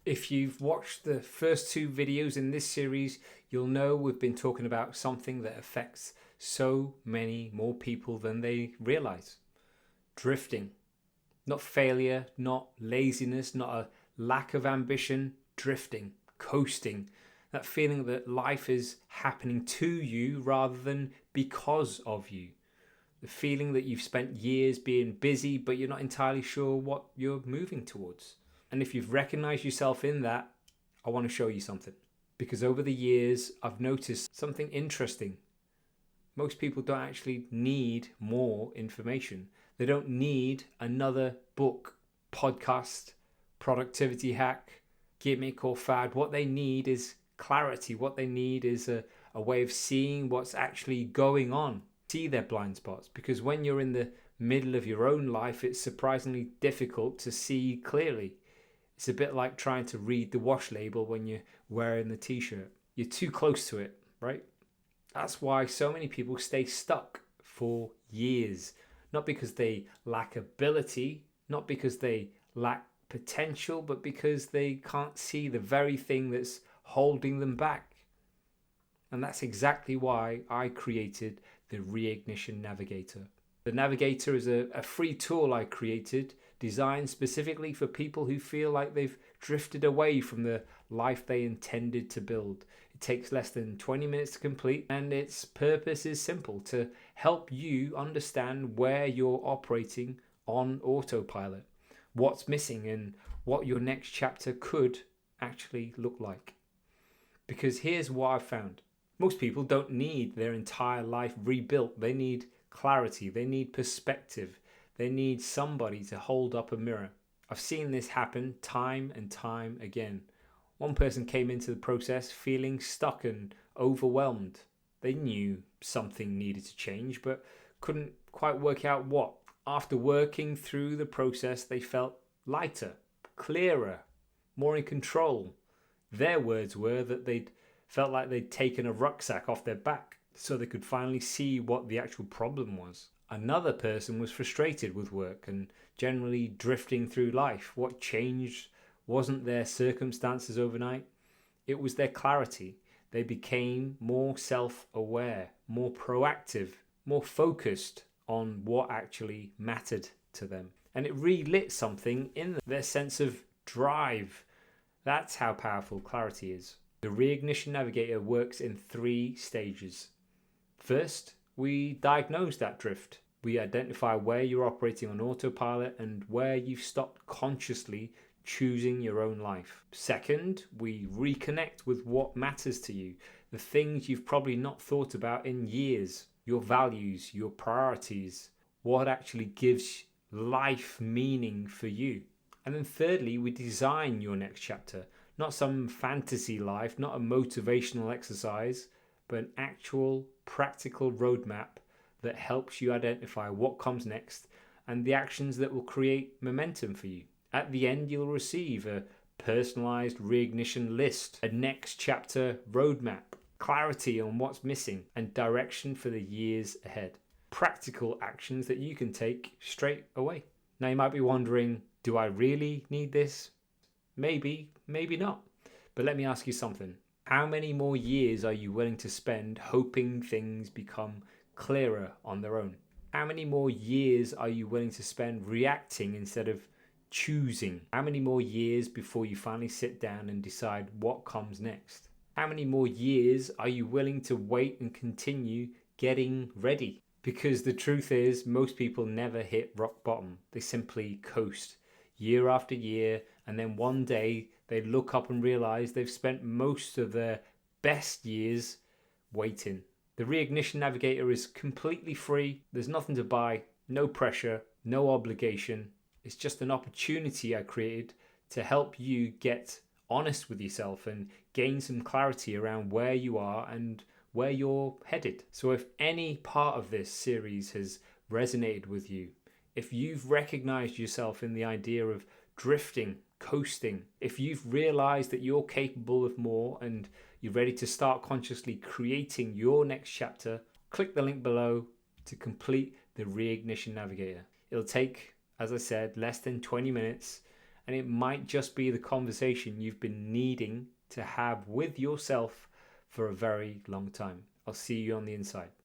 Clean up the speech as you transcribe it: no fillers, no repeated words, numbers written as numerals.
If you've watched the first two videos in this series, you'll know we've been talking about something that affects so many more people than they realize. Drifting. Not failure, not laziness, not a lack of ambition. Drifting, coasting. That feeling that life is happening to you rather than because of you. The feeling that you've spent years being busy, but you're not entirely sure what you're moving towards. And if you've recognized yourself in that, I want to show you something. Because over the years, I've noticed something interesting. Most people don't actually need more information. They don't need another book, podcast, productivity hack, gimmick or fad. What they need is clarity. What they need is a way of seeing what's actually going on. See their blind spots. Because when you're in the middle of your own life, it's surprisingly difficult to see clearly. It's a bit like trying to read the wash label when you're wearing the t-shirt. You're too close to it, right? That's why so many people stay stuck for years. Not because they lack ability, not because they lack potential, but because they can't see the very thing that's holding them back. And that's exactly why I created the Reignition Navigator. The Navigator is a free tool I created, designed specifically for people who feel like they've drifted away from the life they intended to build. It takes less than 20 minutes to complete, and its purpose is simple: to help you understand where you're operating on autopilot, what's missing, and what your next chapter could actually look like. Because here's what I've found. Most people don't need their entire life rebuilt. They need clarity. They need perspective. They need somebody to hold up a mirror. I've seen this happen time and time again. One person came into the process feeling stuck and overwhelmed. They knew something needed to change, but couldn't quite work out what. After working through the process, they felt lighter, clearer, more in control. Their words were that they'd felt like they'd taken a rucksack off their back so they could finally see what the actual problem was. Another person was frustrated with work and generally drifting through life. What changed wasn't their circumstances overnight, it was their clarity. They became more self-aware, more proactive, more focused on what actually mattered to them. And it relit something in their sense of drive. That's how powerful clarity is. The Reignition Navigator works in 3 stages. First, we diagnose that drift. We identify where you're operating on autopilot and where you've stopped consciously choosing your own life. Second, we reconnect with what matters to you, the things you've probably not thought about in years, your values, your priorities, what actually gives life meaning for you. And then thirdly, we design your next chapter. Not some fantasy life, not a motivational exercise, but an actual practical roadmap that helps you identify what comes next and the actions that will create momentum for you. At the end, you'll receive a personalized reignition list, a next chapter roadmap, clarity on what's missing, and direction for the years ahead. Practical actions that you can take straight away. Now you might be wondering, do I really need this? Maybe, maybe not. But let me ask you something. How many more years are you willing to spend hoping things become clearer on their own? How many more years are you willing to spend reacting instead of choosing? How many more years before you finally sit down and decide what comes next? How many more years are you willing to wait and continue getting ready? Because the truth is, most people never hit rock bottom. They simply coast year after year, and then one day they look up and realize they've spent most of their best years waiting. The Reignition Navigator is completely free. There's nothing to buy, no pressure, no obligation. It's just an opportunity I created to help you get honest with yourself and gain some clarity around where you are and where you're headed. So if any part of this series has resonated with you, if you've recognized yourself in the idea of drifting, coasting, if you've realized that you're capable of more and you're ready to start consciously creating your next chapter, click the link below to complete the Reignition Navigator. It'll take, as I said, less than 20 minutes, and it might just be the conversation you've been needing to have with yourself for a very long time. I'll see you on the inside.